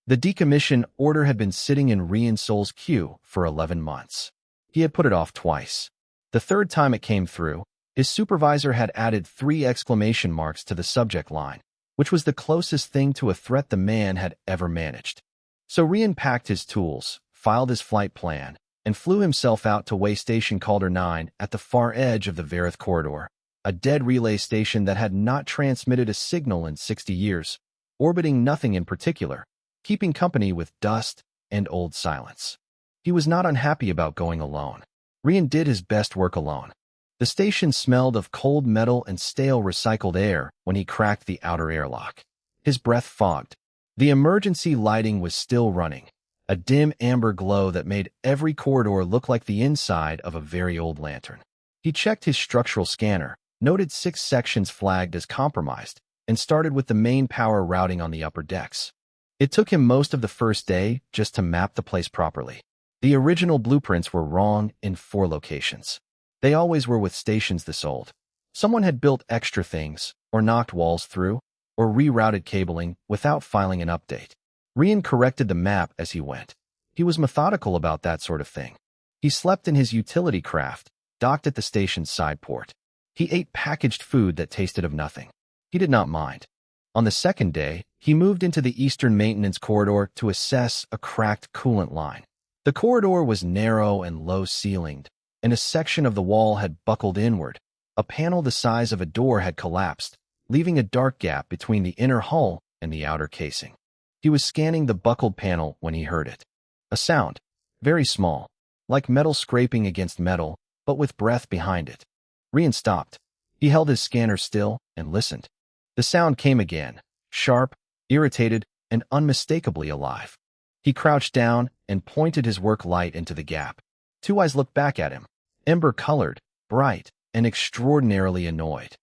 The decommission order had been sitting in Rian Sol's queue for 11 months. He had put it off twice. The third time it came through, his supervisor had added 3 exclamation marks to the subject line, which was the closest thing to a threat the man had ever managed. So Rian packed his tools, filed his flight plan, and flew himself out to way station Calder 9 at the far edge of the Varith corridor, a dead relay station that had not transmitted a signal in 60 years, orbiting nothing in particular, keeping company with dust and old silence. He was not unhappy about going alone. Rian did his best work alone. The station smelled of cold metal and stale recycled air when he cracked the outer airlock. His breath fogged. The emergency lighting was still running, a dim amber glow that made every corridor look like the inside of a very old lantern. He checked his structural scanner, noted 6 sections flagged as compromised, and started with the main power routing on the upper decks. It took him most of the first day just to map the place properly. The original blueprints were wrong in 4 locations. They always were with stations this old. Someone had built extra things, or knocked walls through, or rerouted cabling without filing an update. Rian corrected the map as he went. He was methodical about that sort of thing. He slept in his utility craft, docked at the station's side port. He ate packaged food that tasted of nothing. He did not mind. On the second day, he moved into the eastern maintenance corridor to assess a cracked coolant line. The corridor was narrow and low-ceilinged, and a section of the wall had buckled inward. A panel the size of a door had collapsed, leaving a dark gap between the inner hull and the outer casing. He was scanning the buckled panel when he heard it. A sound, very small, like metal scraping against metal, but with breath behind it. Rian stopped. He held his scanner still and listened. The sound came again, sharp, irritated, and unmistakably alive. He crouched down and pointed his work light into the gap. 2 eyes looked back at him, ember-colored, bright, and extraordinarily annoyed.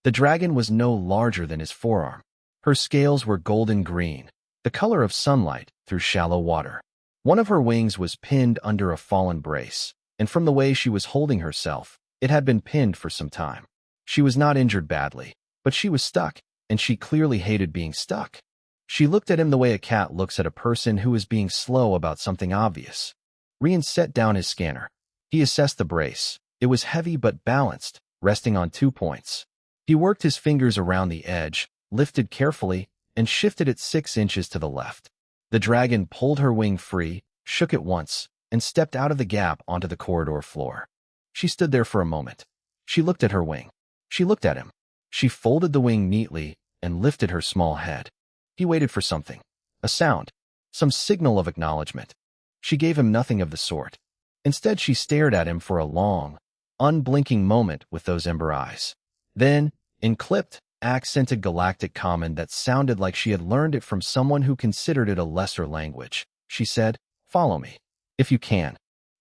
The dragon was no larger than his forearm. Her scales were golden green, the color of sunlight through shallow water. One of her wings was pinned under a fallen brace, and from the way she was holding herself, it had been pinned for some time. She was not injured badly, but she was stuck, and she clearly hated being stuck. She looked at him the way a cat looks at a person who is being slow about something obvious. Rian set down his scanner. He assessed the brace. It was heavy but balanced, resting on 2 points. He worked his fingers around the edge, lifted carefully, and shifted it 6 inches to the left. The dragon pulled her wing free, shook it once, and stepped out of the gap onto the corridor floor. She stood there for a moment. She looked at her wing. She looked at him. She folded the wing neatly and lifted her small head. He waited for something. A sound. Some signal of acknowledgement. She gave him nothing of the sort. Instead, she stared at him for a long, unblinking moment with those ember eyes. Then, in clipped, accented galactic common that sounded like she had learned it from someone who considered it a lesser language, she said, "Follow me, if you can."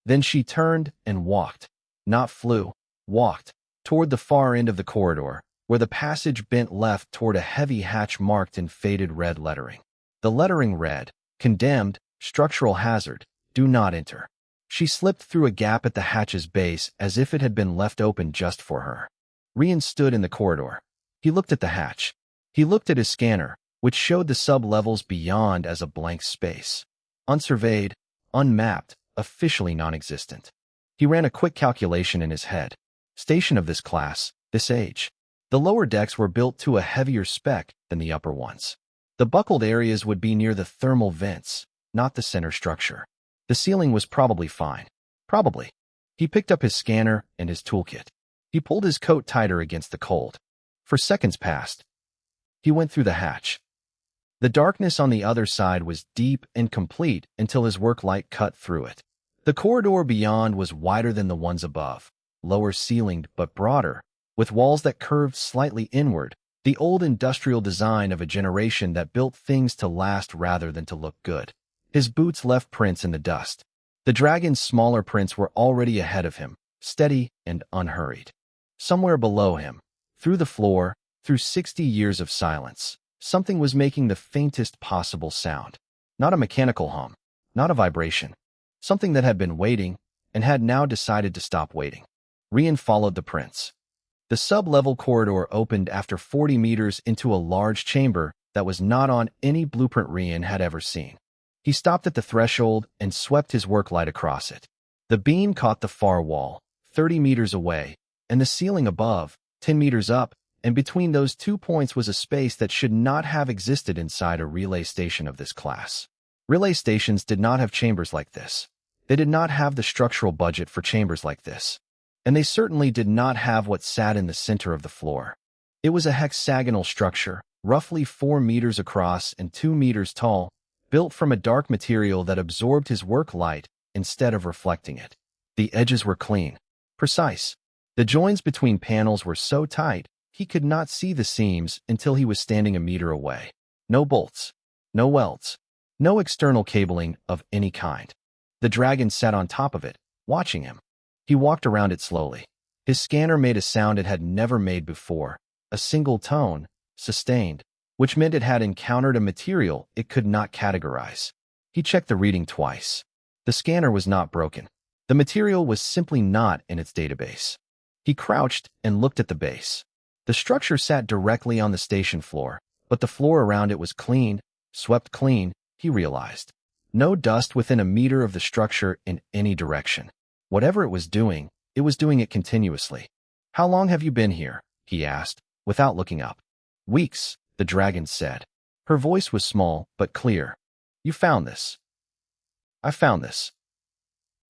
Then she turned and walked, not flew, walked, toward the far end of the corridor, where the passage bent left toward a heavy hatch marked in faded red lettering. The lettering read, "Condemned, structural hazard, do not enter." She slipped through a gap at the hatch's base as if it had been left open just for her. Rian stood in the corridor. He looked at the hatch. He looked at his scanner, which showed the sub-levels beyond as a blank space. Unsurveyed, unmapped, officially non-existent. He ran a quick calculation in his head. Station of this class, this age. The lower decks were built to a heavier spec than the upper ones. The buckled areas would be near the thermal vents, not the center structure. The ceiling was probably fine. Probably. He picked up his scanner and his toolkit. He pulled his coat tighter against the cold. For seconds passed. He went through the hatch. The darkness on the other side was deep and complete until his work light cut through it. The corridor beyond was wider than the ones above, lower ceilinged but broader, with walls that curved slightly inward, the old industrial design of a generation that built things to last rather than to look good. His boots left prints in the dust. The dragon's smaller prints were already ahead of him, steady and unhurried. Somewhere below him, through the floor, through 60 years of silence, something was making the faintest possible sound. Not a mechanical hum, not a vibration. Something that had been waiting and had now decided to stop waiting. Rian followed the prints. The sub-level corridor opened after 40 meters into a large chamber that was not on any blueprint Rian had ever seen. He stopped at the threshold and swept his work light across it. The beam caught the far wall, 30 meters away, and the ceiling above, 10 meters up, and between those 2 points was a space that should not have existed inside a relay station of this class. Relay stations did not have chambers like this. They did not have the structural budget for chambers like this. And they certainly did not have what sat in the center of the floor. It was a hexagonal structure, roughly 4 meters across and 2 meters tall, built from a dark material that absorbed his work light instead of reflecting it. The edges were clean, precise. The joins between panels were so tight, he could not see the seams until he was standing a meter away. No bolts, no welds, no external cabling of any kind. The dragon sat on top of it, watching him. He walked around it slowly. His scanner made a sound it had never made before, a single tone, sustained, which meant it had encountered a material it could not categorize. He checked the reading twice. The scanner was not broken. The material was simply not in its database. He crouched and looked at the base. The structure sat directly on the station floor, but the floor around it was clean, swept clean, he realized. No dust within a meter of the structure in any direction. Whatever it was doing it continuously. "How long have you been here?" he asked, without looking up. "Weeks," the dragon said. Her voice was small but clear. "You found this." "I found this."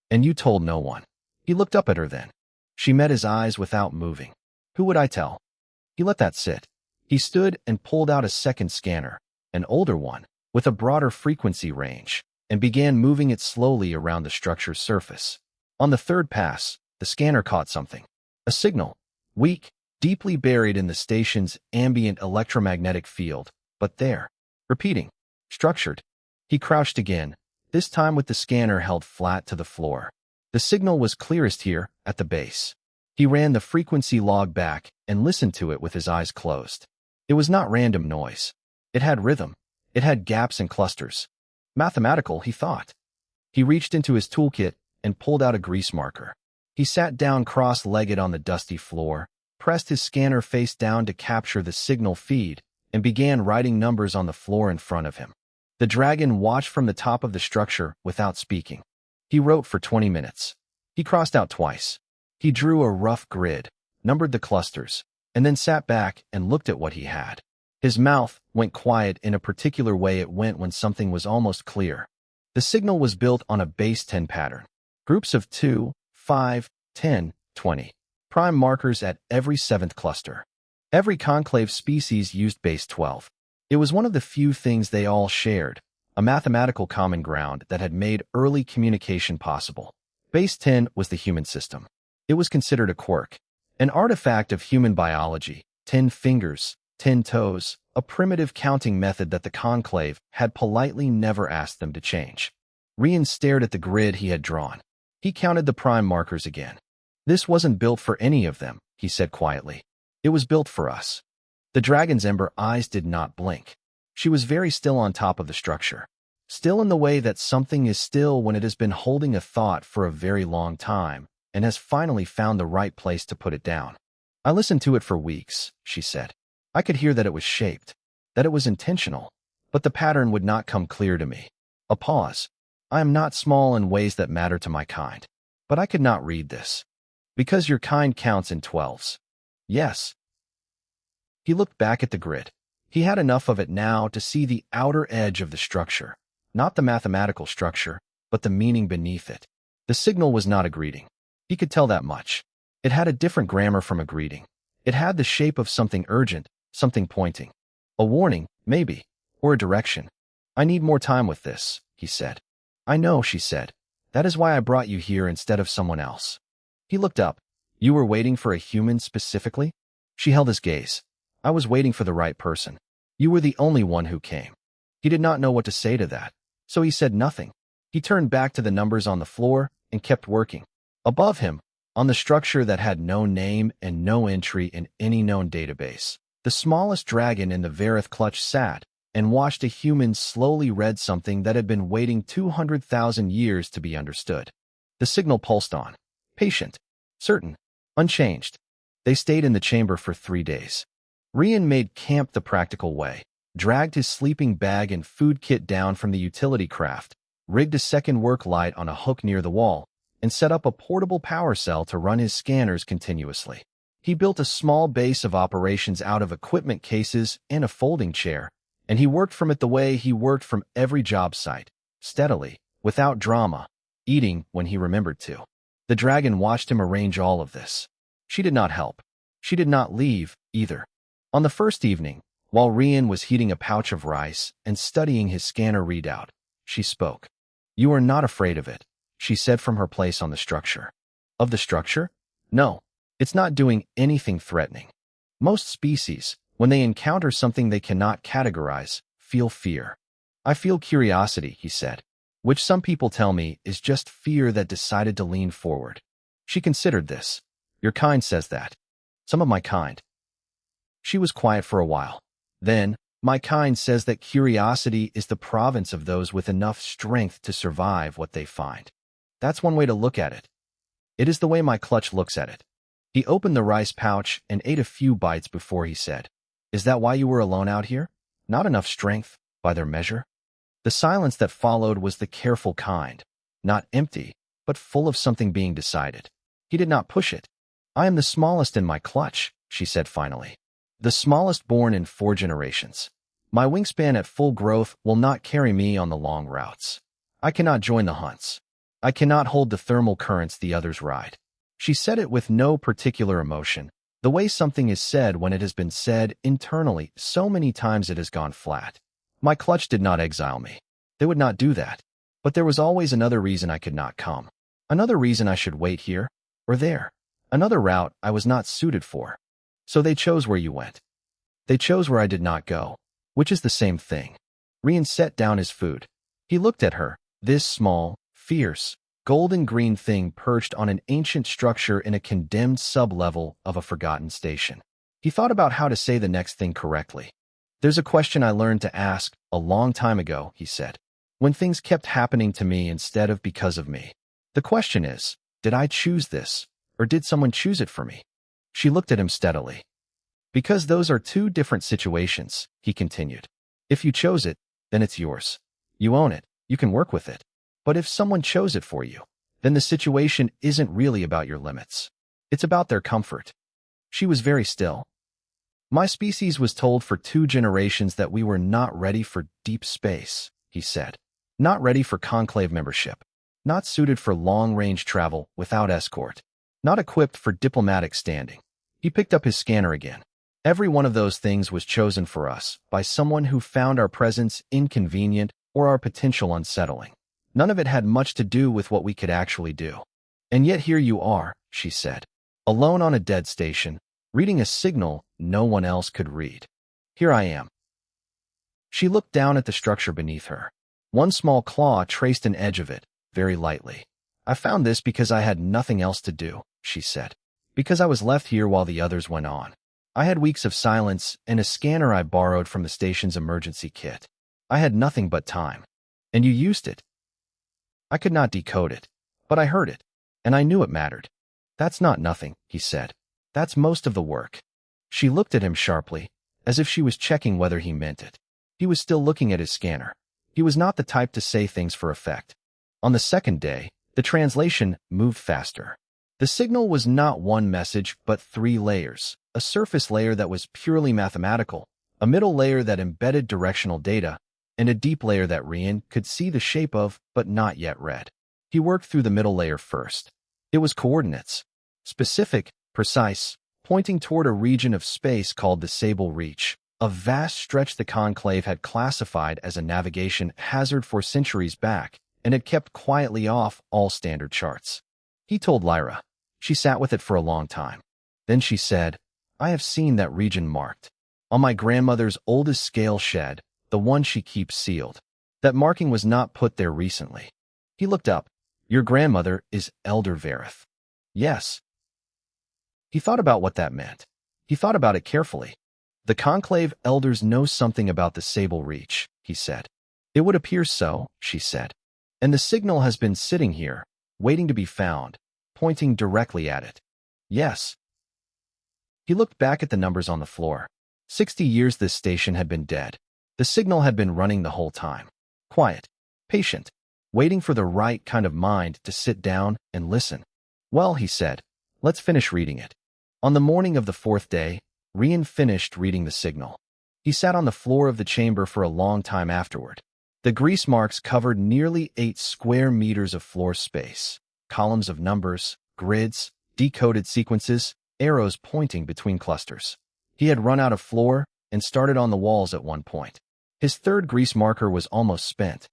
"And you told no one." He looked up at her then. She met his eyes without moving. "Who would I tell?" He let that sit. He stood and pulled out a second scanner, an older one, with a broader frequency range, and began moving it slowly around the structure's surface. On the third pass, the scanner caught something. A signal, weak, deeply buried in the station's ambient electromagnetic field, but there, repeating, structured. He crouched again, this time with the scanner held flat to the floor. The signal was clearest here, at the base. He ran the frequency log back and listened to it with his eyes closed. It was not random noise. It had rhythm. It had gaps and clusters. Mathematical, he thought. He reached into his toolkit and pulled out a grease marker. He sat down cross-legged on the dusty floor, pressed his scanner face down to capture the signal feed, and began writing numbers on the floor in front of him. The dragon watched from the top of the structure without speaking. He wrote for 20 minutes. He crossed out twice. He drew a rough grid, numbered the clusters, and then sat back and looked at what he had. His mouth went quiet in a particular way it went when something was almost clear. The signal was built on a base 10 pattern. Groups of 2, 5, 10, 20. Prime markers at every 7th cluster. Every conclave species used base 12. It was one of the few things they all shared, a mathematical common ground that had made early communication possible. Base 10 was the human system. It was considered a quirk, an artifact of human biology, 10 fingers, 10 toes, a primitive counting method that the conclave had politely never asked them to change. Rian stared at the grid he had drawn. He counted the prime markers again. "This wasn't built for any of them," he said quietly. "It was built for us." The dragon's ember eyes did not blink. She was very still on top of the structure. Still in the way that something is still when it has been holding a thought for a very long time and has finally found the right place to put it down. "I listened to it for weeks," she said. "I could hear that it was shaped, that it was intentional, but the pattern would not come clear to me." A pause. "I am not small in ways that matter to my kind, but I could not read this. Because your kind counts in 12s. Yes." He looked back at the grid. He had enough of it now to see the outer edge of the structure, not the mathematical structure, but the meaning beneath it. The signal was not a greeting. He could tell that much. It had a different grammar from a greeting. It had the shape of something urgent, something pointing. A warning, maybe, or a direction. "I need more time with this," he said. "I know," she said. "That is why I brought you here instead of someone else." He looked up. "You were waiting for a human specifically?" She held his gaze. "I was waiting for the right person. You were the only one who came." He did not know what to say to that, so he said nothing. He turned back to the numbers on the floor and kept working. Above him, on the structure that had no name and no entry in any known database, the smallest dragon in the Varith clutch sat and watched a human slowly read something that had been waiting 200,000 years to be understood. The signal pulsed on. Patient. Certain. Unchanged. They stayed in the chamber for 3 days. Rian made camp the practical way. dragged his sleeping bag and food kit down from the utility craft, rigged a second work light on a hook near the wall, and set up a portable power cell to run his scanners continuously. He built a small base of operations out of equipment cases and a folding chair, and he worked from it the way he worked from every job site, steadily, without drama, eating when he remembered to. The dragon watched him arrange all of this. She did not help. She did not leave, either. On the first evening, while Rian was heating a pouch of rice and studying his scanner readout, she spoke. "You are not afraid of it," she said from her place on the structure. "Of the structure? No. It's not doing anything threatening. Most species, when they encounter something they cannot categorize, feel fear. I feel curiosity," he said, "which some people tell me is just fear that decided to lean forward." She considered this. "Your kind says that." "Some of my kind." She was quiet for a while. Then, "My kind says that curiosity is the province of those with enough strength to survive what they find. That's one way to look at it. It is the way my clutch looks at it." He opened the rice pouch and ate a few bites before he said, "Is that why you were alone out here? Not enough strength, by their measure?" The silence that followed was the careful kind, not empty, but full of something being decided. He did not push it. "I am the smallest in my clutch," she said finally. "The smallest born in 4 generations. My wingspan at full growth will not carry me on the long routes. I cannot join the hunts. I cannot hold the thermal currents the others ride." She said it with no particular emotion, the way something is said when it has been said internally so many times it has gone flat. "My clutch did not exile me. They would not do that. But there was always another reason I could not come. Another reason I should wait here, or there. Another route I was not suited for. So they chose where you went. They chose where I did not go, which is the same thing." Rian set down his food. He looked at her, this small, fierce, golden-green thing perched on an ancient structure in a condemned sub-level of a forgotten station. He thought about how to say the next thing correctly. "There's a question I learned to ask a long time ago," he said, "when things kept happening to me instead of because of me. The question is, did I choose this, or did someone choose it for me?" She looked at him steadily. "Because those are 2 different situations," he continued. "If you chose it, then it's yours. You own it, you can work with it. But if someone chose it for you, then the situation isn't really about your limits. It's about their comfort." She was very still. "My species was told for 2 generations that we were not ready for deep space," he said. "Not ready for conclave membership. Not suited for long-range travel without escort. Not equipped for diplomatic standing." He picked up his scanner again. "Every one of those things was chosen for us by someone who found our presence inconvenient or our potential unsettling. None of it had much to do with what we could actually do. And yet here you are," she said, "alone on a dead station, reading a signal no one else could read. Here I am." She looked down at the structure beneath her. One small claw traced an edge of it, very lightly. "I found this because I had nothing else to do," she said. "Because I was left here while the others went on. I had weeks of silence and a scanner I borrowed from the station's emergency kit. I had nothing but time. And you used it. I could not decode it, but I heard it, and I knew it mattered." "That's not nothing," he said. "That's most of the work." She looked at him sharply, as if she was checking whether he meant it. He was still looking at his scanner. He was not the type to say things for effect. On the second day, the translation moved faster. The signal was not 1 message, but 3 layers. A surface layer that was purely mathematical, a middle layer that embedded directional data, and a deep layer that Rian could see the shape of, but not yet read. He worked through the middle layer first. It was coordinates. Specific, precise, pointing toward a region of space called the Sable Reach, a vast stretch the Conclave had classified as a navigation hazard for centuries back, and had kept quietly off all standard charts. He told Lyra. She sat with it for a long time. Then she said, "I have seen that region marked. On my grandmother's oldest scale shed, the one she keeps sealed. That marking was not put there recently." He looked up. "Your grandmother is Elder Vareth." "Yes." He thought about what that meant. He thought about it carefully. "The Conclave elders know something about the Sable Reach," he said. "It would appear so," she said. "And the signal has been sitting here, waiting to be found, pointing directly at it." "Yes." He looked back at the numbers on the floor. 60 years this station had been dead. The signal had been running the whole time. Quiet, patient, waiting for the right kind of mind to sit down and listen. Well, he said, let's finish reading it. On the morning of the fourth day, Rian finished reading the signal. He sat on the floor of the chamber for a long time afterward. The grease marks covered nearly 8 square meters of floor space, columns of numbers, grids, decoded sequences, arrows pointing between clusters. He had run out of floor and started on the walls at one point. His third grease marker was almost spent.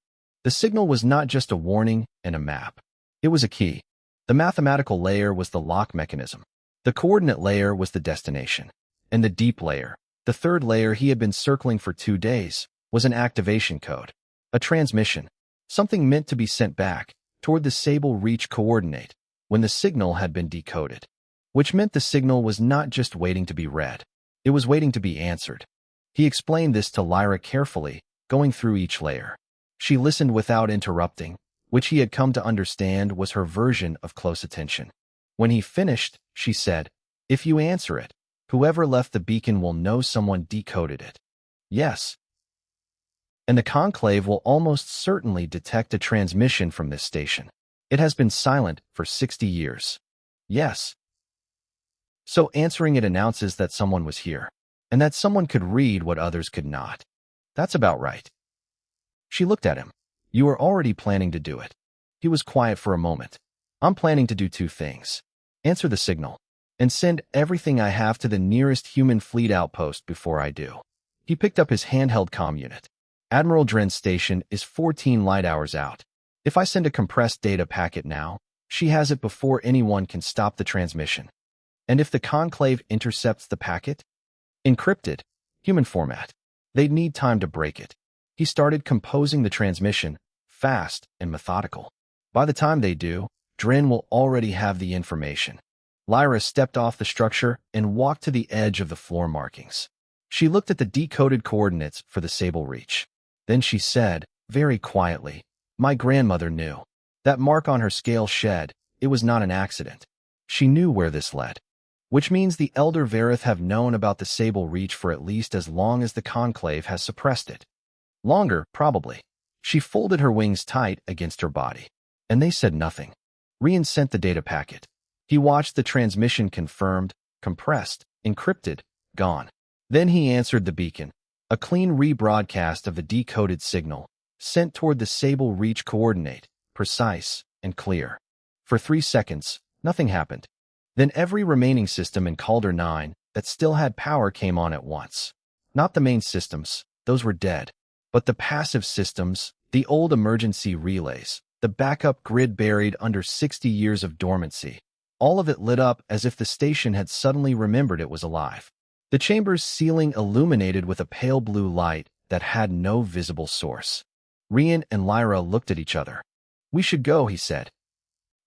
The signal was not just a warning and a map. It was a key. The mathematical layer was the lock mechanism. The coordinate layer was the destination. And the deep layer, the third layer he had been circling for 2 days, was an activation code. A transmission. Something meant to be sent back, toward the Sable Reach coordinate, when the signal had been decoded. Which meant the signal was not just waiting to be read. It was waiting to be answered. He explained this to Lyra carefully, going through each layer. She listened without interrupting, which he had come to understand was her version of close attention. When he finished, she said, "If you answer it, whoever left the beacon will know someone decoded it." "Yes." "And the Conclave will almost certainly detect a transmission from this station. It has been silent for 60 years. "Yes." "So answering it announces that someone was here, and that someone could read what others could not." "That's about right." She looked at him. "You are already planning to do it." He was quiet for a moment. "I'm planning to do 2 things. Answer the signal, and send everything I have to the nearest human fleet outpost before I do." He picked up his handheld comm unit. "Admiral Dren's station is 14 light hours out. If I send a compressed data packet now, she has it before anyone can stop the transmission. And if the Conclave intercepts the packet? Encrypted, human format. They'd need time to break it." He started composing the transmission, fast and methodical. "By the time they do, Dren will already have the information." Lyra stepped off the structure and walked to the edge of the floor markings. She looked at the decoded coordinates for the Sable Reach. Then she said, very quietly, "My grandmother knew. That mark on her scale shed, it was not an accident. She knew where this led. Which means the Elder Verith have known about the Sable Reach for at least as long as the Conclave has suppressed it. Longer, probably." She folded her wings tight against her body. "And they said nothing." Rian sent the data packet. He watched the transmission confirmed, compressed, encrypted, gone. Then he answered the beacon. A clean rebroadcast of the decoded signal, sent toward the Sable Reach coordinate, precise and clear. For 3 seconds, nothing happened. Then every remaining system in Calder 9 that still had power came on at once. Not the main systems, those were dead. But the passive systems, the old emergency relays, the backup grid buried under 60 years of dormancy, all of it lit up as if the station had suddenly remembered it was alive. The chamber's ceiling illuminated with a pale blue light that had no visible source. Rian and Lyra looked at each other. "We should go," he said.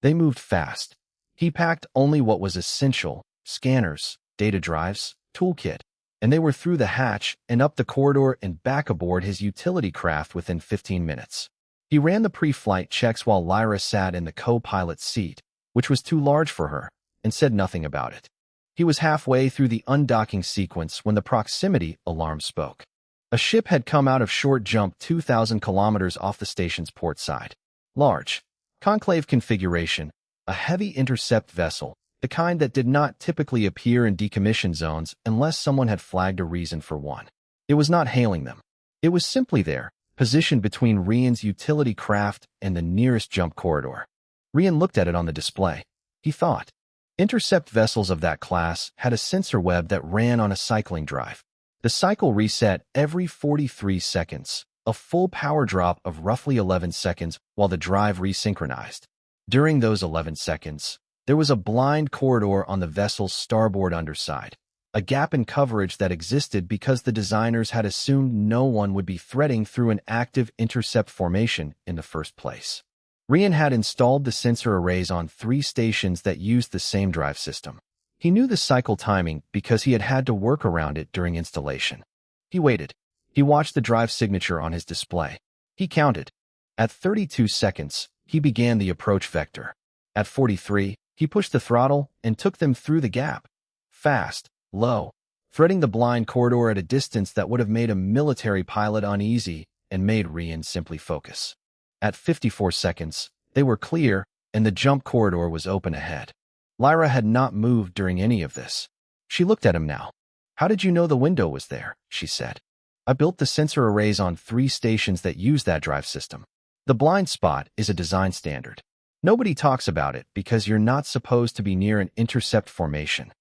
They moved fast. He packed only what was essential: scanners, data drives, toolkit. And they were through the hatch and up the corridor and back aboard his utility craft within 15 minutes. He ran the pre-flight checks while Lyra sat in the co-pilot's seat, which was too large for her, and said nothing about it. He was halfway through the undocking sequence when the proximity alarm spoke. A ship had come out of short jump 2,000 kilometers off the station's port side. Large, conclave configuration, a heavy intercept vessel, the kind that did not typically appear in decommission zones unless someone had flagged a reason for one. It was not hailing them. It was simply there, positioned between Rian's utility craft and the nearest jump corridor. Rian looked at it on the display. He thought. Intercept vessels of that class had a sensor web that ran on a cycling drive. The cycle reset every 43 seconds, a full power drop of roughly 11 seconds while the drive resynchronized. During those 11 seconds, there was a blind corridor on the vessel's starboard underside, a gap in coverage that existed because the designers had assumed no one would be threading through an active intercept formation in the first place. Rian had installed the sensor arrays on 3 stations that used the same drive system. He knew the cycle timing because he had had to work around it during installation. He waited. He watched the drive signature on his display. He counted. At 32 seconds, he began the approach vector. At 43, he pushed the throttle and took them through the gap. Fast, low, threading the blind corridor at a distance that would have made a military pilot uneasy and made Rian simply focus. At 54 seconds, they were clear, and the jump corridor was open ahead. Lyra had not moved during any of this. She looked at him now. "How did you know the window was there?" she said. "I built the sensor arrays on 3 stations that use that drive system. The blind spot is a design standard. Nobody talks about it because you're not supposed to be near an intercept formation.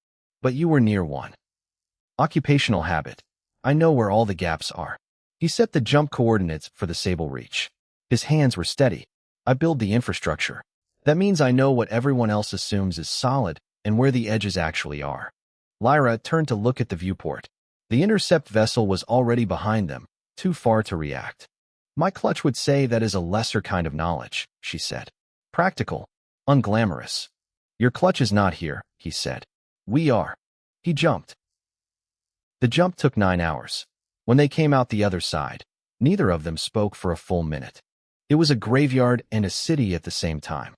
But you were near one. Occupational habit. I know where all the gaps are." He set the jump coordinates for the Sable Reach. His hands were steady. "I build the infrastructure. That means I know what everyone else assumes is solid and where the edges actually are." Lyra turned to look at the viewport. The intercept vessel was already behind them, too far to react. "My clutch would say that is a lesser kind of knowledge," she said. "Practical, unglamorous." "Your clutch is not here," he said. "We are." He jumped. The jump took 9 hours. When they came out the other side, neither of them spoke for a full minute. It was a graveyard and a city at the same time.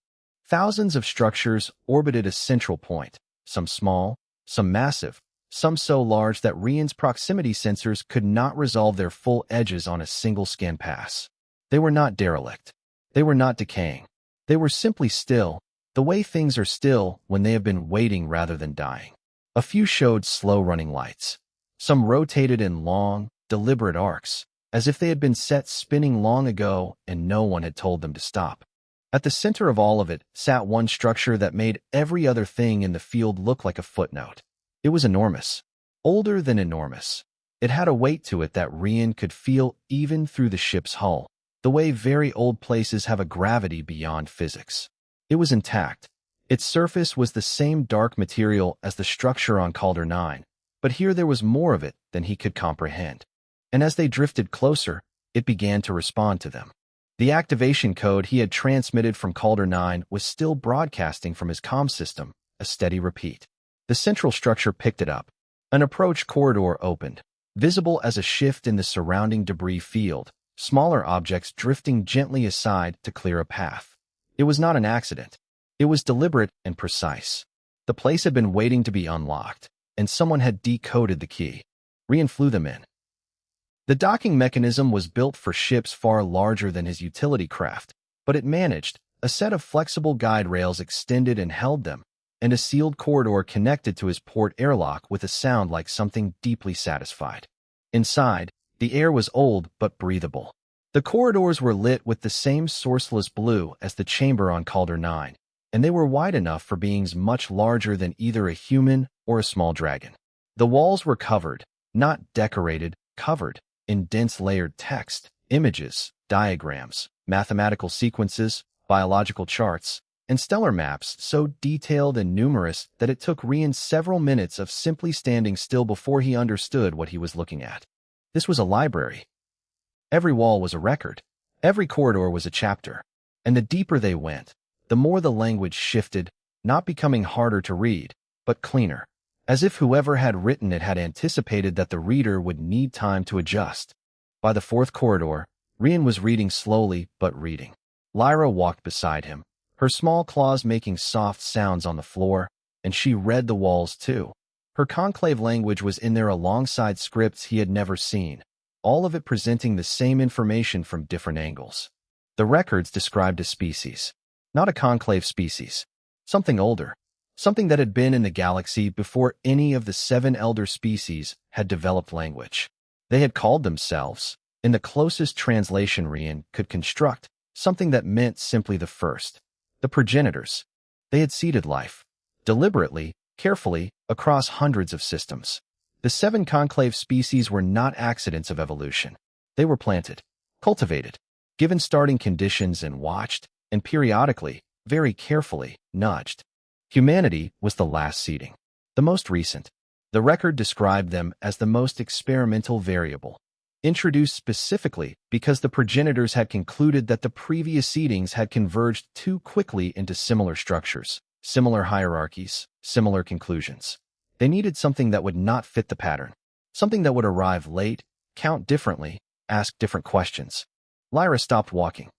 Thousands of structures orbited a central point, some small, some massive, some so large that Rian's proximity sensors could not resolve their full edges on a single scan pass. They were not derelict. They were not decaying. They were simply still, the way things are still when they have been waiting rather than dying. A few showed slow-running lights. Some rotated in long, deliberate arcs, as if they had been set spinning long ago and no one had told them to stop. At the center of all of it sat one structure that made every other thing in the field look like a footnote. It was enormous, older than enormous. It had a weight to it that Rian could feel even through the ship's hull, the way very old places have a gravity beyond physics. It was intact. Its surface was the same dark material as the structure on Calder 9, but here there was more of it than he could comprehend. And as they drifted closer, it began to respond to them. The activation code he had transmitted from Calder 9 was still broadcasting from his comm system, a steady repeat. The central structure picked it up. An approach corridor opened, visible as a shift in the surrounding debris field, smaller objects drifting gently aside to clear a path. It was not an accident. It was deliberate and precise. The place had been waiting to be unlocked, and someone had decoded the key. Rian flew them in. The docking mechanism was built for ships far larger than his utility craft, but it managed. A set of flexible guide rails extended and held them, and a sealed corridor connected to his port airlock with a sound like something deeply satisfied. Inside, the air was old but breathable. The corridors were lit with the same sourceless blue as the chamber on Calder 9, and they were wide enough for beings much larger than either a human or a small dragon. The walls were covered, not decorated, covered, in dense layered text, images, diagrams, mathematical sequences, biological charts, and stellar maps so detailed and numerous that it took Rian several minutes of simply standing still before he understood what he was looking at. This was a library. Every wall was a record. Every corridor was a chapter. And the deeper they went, the more the language shifted, not becoming harder to read, but cleaner, as if whoever had written it had anticipated that the reader would need time to adjust. By the 4th corridor, Rian was reading slowly but reading. Lyra walked beside him, her small claws making soft sounds on the floor, and she read the walls too. Her conclave language was in there alongside scripts he had never seen, all of it presenting the same information from different angles. The records described a species, not a conclave species, something older, something that had been in the galaxy before any of the 7 elder species had developed language. They had called themselves, in the closest translation Rian could construct, something that meant simply the first, the progenitors. They had seeded life, deliberately, carefully, across hundreds of systems. The 7 conclave species were not accidents of evolution. They were planted, cultivated, given starting conditions and watched, and periodically, very carefully, nudged. Humanity was the last seeding, the most recent. The record described them as the most experimental variable, introduced specifically because the progenitors had concluded that the previous seedings had converged too quickly into similar structures, similar hierarchies, similar conclusions. They needed something that would not fit the pattern, something that would arrive late, count differently, ask different questions. Lyra stopped walking.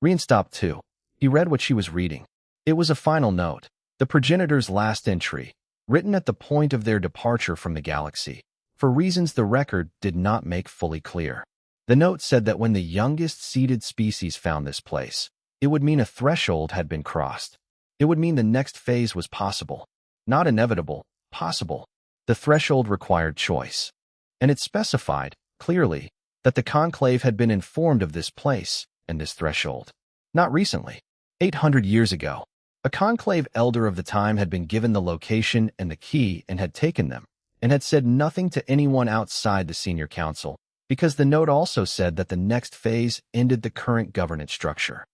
Rian stopped too. He read what she was reading. It was a final note, the progenitor's last entry, written at the point of their departure from the galaxy, for reasons the record did not make fully clear. The note said that when the youngest seeded species found this place, it would mean a threshold had been crossed. It would mean the next phase was possible. Not inevitable, possible. The threshold required choice. And it specified, clearly, that the conclave had been informed of this place and this threshold. Not recently. 800 years ago, a conclave elder of the time had been given the location and the key and had taken them, and had said nothing to anyone outside the senior council, because the note also said that the next phase ended the current governance structure.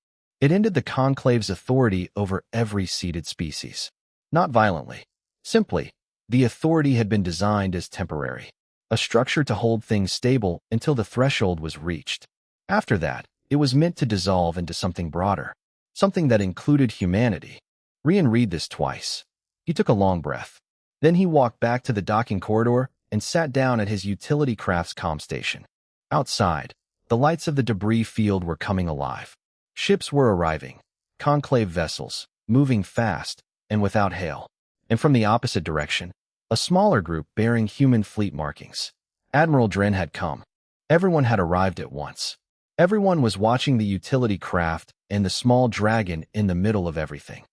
It ended the conclave's authority over every seeded species. Not violently. Simply, the authority had been designed as temporary, a structure to hold things stable until the threshold was reached. After that, it was meant to dissolve into something broader, something that included humanity. Rian read this twice. He took a long breath. Then he walked back to the docking corridor and sat down at his utility crafts comm station. Outside, the lights of the debris field were coming alive. Ships were arriving, conclave vessels, moving fast and without hail. And from the opposite direction, a smaller group bearing human fleet markings. Admiral Dren had come. Everyone had arrived at once. Everyone was watching the utility craft and the small dragon in the middle of everything.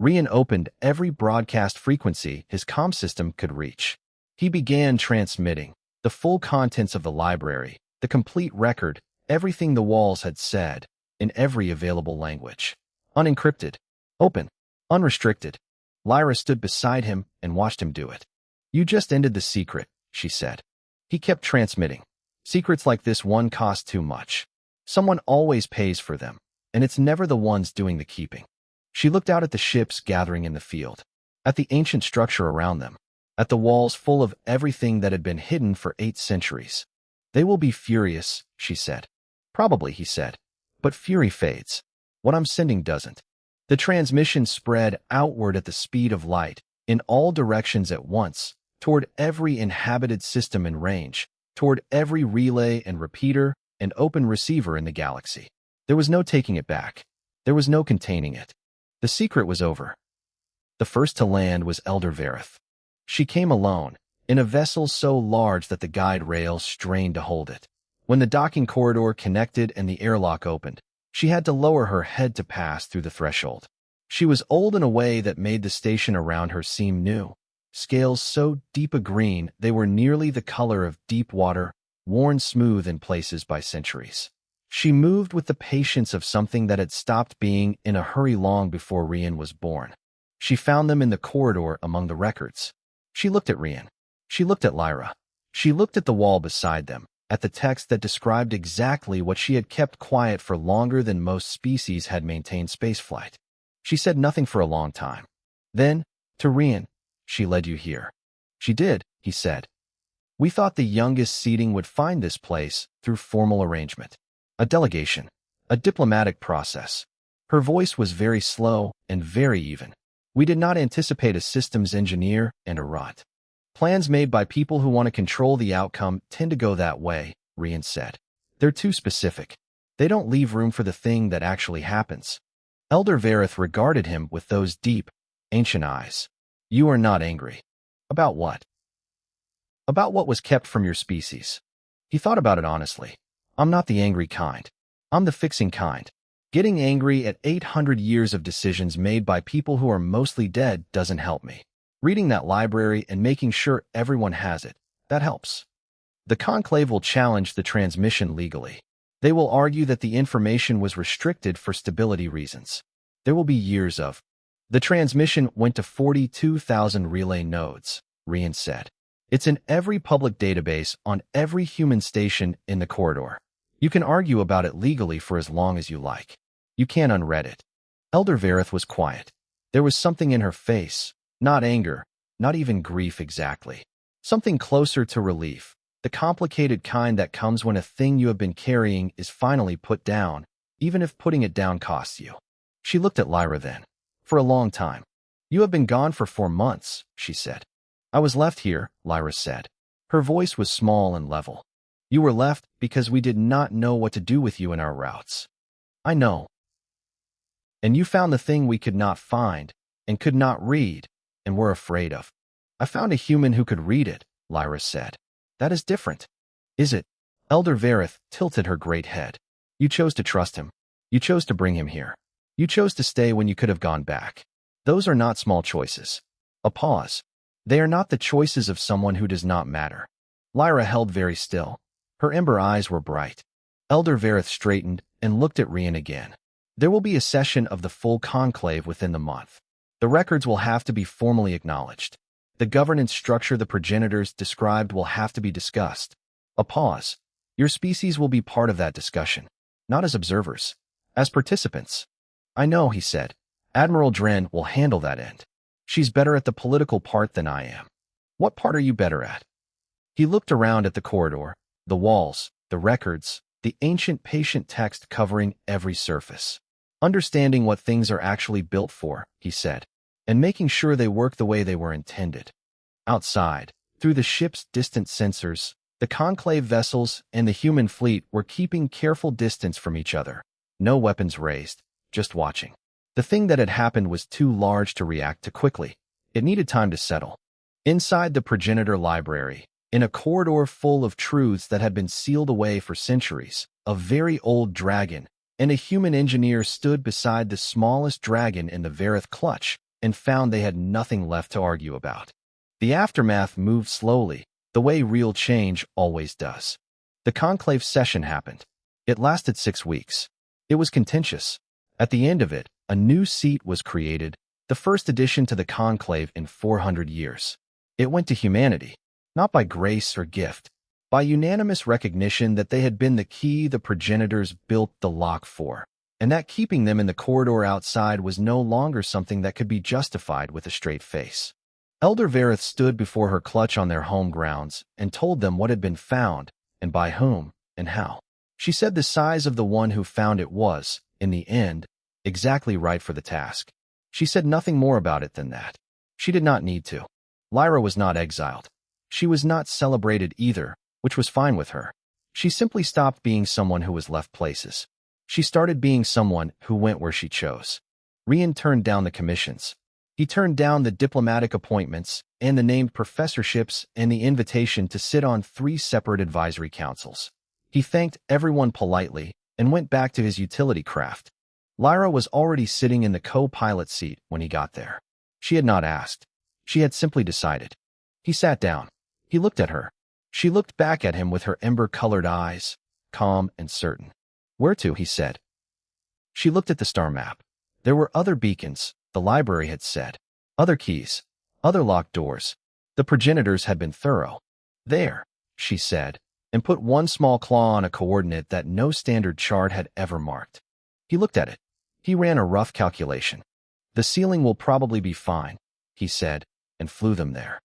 Rian opened every broadcast frequency his comm system could reach. He began transmitting the full contents of the library, the complete record, everything the walls had said, in every available language. Unencrypted, open, unrestricted. Lyra stood beside him and watched him do it. You just ended the secret, she said. He kept transmitting. Secrets like this one cost too much. Someone always pays for them, and it's never the ones doing the keeping. She looked out at the ships gathering in the field, at the ancient structure around them, at the walls full of everything that had been hidden for 8 centuries. They will be furious, she said. Probably, he said. But fury fades. What I'm sending doesn't. The transmission spread outward at the speed of light, in all directions at once, toward every inhabited system in range, toward every relay and repeater and open receiver in the galaxy. There was no taking it back. There was no containing it. The secret was over. The first to land was Elder Vareth. She came alone, in a vessel so large that the guide rails strained to hold it. When the docking corridor connected and the airlock opened, she had to lower her head to pass through the threshold. She was old in a way that made the station around her seem new. Scales so deep a green they were nearly the color of deep water, worn smooth in places by centuries. She moved with the patience of something that had stopped being in a hurry long before Rian was born. She found them in the corridor among the records. She looked at Rian. She looked at Lyra. She looked at the wall beside them, at the text that described exactly what she had kept quiet for longer than most species had maintained spaceflight. She said nothing for a long time. Then, to Rian, she led you here. She did, he said. We thought the youngest seeding would find this place through formal arrangement. A delegation. A diplomatic process. Her voice was very slow and very even. We did not anticipate a systems engineer and a rot. Plans made by people who want to control the outcome tend to go that way, Rian said. They're too specific. They don't leave room for the thing that actually happens. Elder Vareth regarded him with those deep, ancient eyes. You are not angry. About what? About what was kept from your species. He thought about it honestly. I'm not the angry kind. I'm the fixing kind. Getting angry at 800 years of decisions made by people who are mostly dead doesn't help me. Reading that library and making sure everyone has it, that helps. The conclave will challenge the transmission legally. They will argue that the information was restricted for stability reasons. There will be years of. The transmission went to 42,000 relay nodes, Rian said. It's in every public database on every human station in the corridor. You can argue about it legally for as long as you like. You can't unread it. Elder Vareth was quiet. There was something in her face, not anger, not even grief exactly. Something closer to relief, the complicated kind that comes when a thing you have been carrying is finally put down, even if putting it down costs you. She looked at Lyra then. For a long time. You have been gone for 4 months, she said. I was left here, Lyra said. Her voice was small and level. You were left because we did not know what to do with you in our routes. I know. And you found the thing we could not find, and could not read, and were afraid of. I found a human who could read it, Lyra said. That is different. Is it? Elder Vareth tilted her great head. You chose to trust him. You chose to bring him here. You chose to stay when you could have gone back. Those are not small choices. A pause. They are not the choices of someone who does not matter. Lyra held very still. Her ember eyes were bright. Elder Vareth straightened and looked at Rian again. There will be a session of the full conclave within the month. The records will have to be formally acknowledged. The governance structure the progenitors described will have to be discussed. A pause. Your species will be part of that discussion. Not as observers. As participants. I know, he said. Admiral Dren will handle that end. She's better at the political part than I am. What part are you better at? He looked around at the corridor, the walls, the records, the ancient patient text covering every surface. Understanding what things are actually built for, he said, and making sure they work the way they were intended. Outside, through the ship's distant sensors, the conclave vessels and the human fleet were keeping careful distance from each other. No weapons raised, just watching. The thing that had happened was too large to react to quickly. It needed time to settle. Inside the progenitor library, in a corridor full of truths that had been sealed away for centuries, a very old dragon and a human engineer stood beside the smallest dragon in the Vareth clutch and found they had nothing left to argue about. The aftermath moved slowly, the way real change always does. The conclave session happened. It lasted 6 weeks. It was contentious. At the end of it, a new seat was created, the first addition to the conclave in 400 years. It went to humanity, not by grace or gift, by unanimous recognition that they had been the key the progenitors built the lock for, and that keeping them in the corridor outside was no longer something that could be justified with a straight face. Elder Vareth stood before her clutch on their home grounds and told them what had been found, and by whom, and how. She said the size of the one who found it was, in the end, exactly right for the task. She said nothing more about it than that. She did not need to. Lyra was not exiled. She was not celebrated either, which was fine with her. She simply stopped being someone who was left places. She started being someone who went where she chose. Rian turned down the commissions. He turned down the diplomatic appointments and the named professorships and the invitation to sit on 3 separate advisory councils. He thanked everyone politely and went back to his utility craft. Lyra was already sitting in the co-pilot seat when he got there. She had not asked. She had simply decided. He sat down. He looked at her. She looked back at him with her ember-colored eyes, calm and certain. Where to, he said. She looked at the star map. There were other beacons, the library had said. Other keys. Other locked doors. The progenitors had been thorough. There, she said, and put one small claw on a coordinate that no standard chart had ever marked. He looked at it. He ran a rough calculation. The ceiling will probably be fine, he said, and flew them there.